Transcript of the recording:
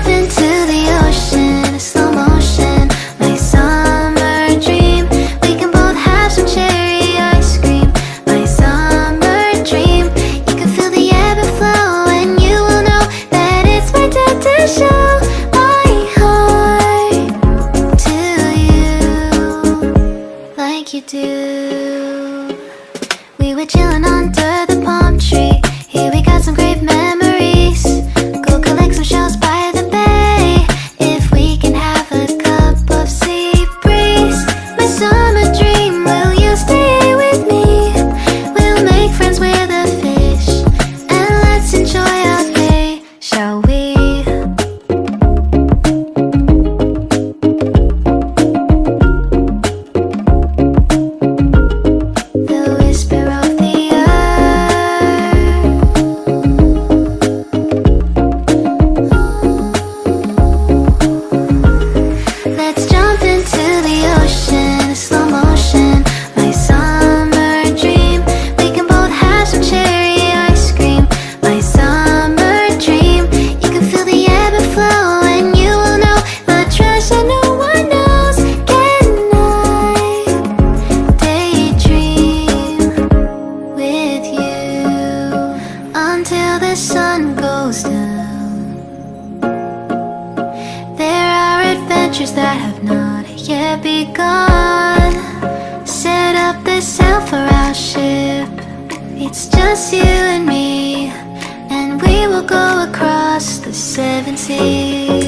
jump into the ocean, slow motion, my summer dream. We can both have some cherry ice cream, my summer dream. You can feel the ebb and flow, and you will know that it's my time to show my heart to you like you do. We were chilling under the palm tree. Here we got some great memories. Go collect some shells by the bay. If we can have a cup of sea breeze, my summer dream, will you stay with me? We'll make friends with the fish, and let's enjoy our day, shall we? The whisper of the let's jump into the ocean, slow motion, my summer dream. We can both have some cherry ice cream, my summer dream. You can feel the ebb and flow, and you will know the treasure no one knows. Can I daydream with you until the sun goes down? There are adventures that have not yet begun. Set up the sail for our ship. It's just you and me, and we will go across the 7 seas.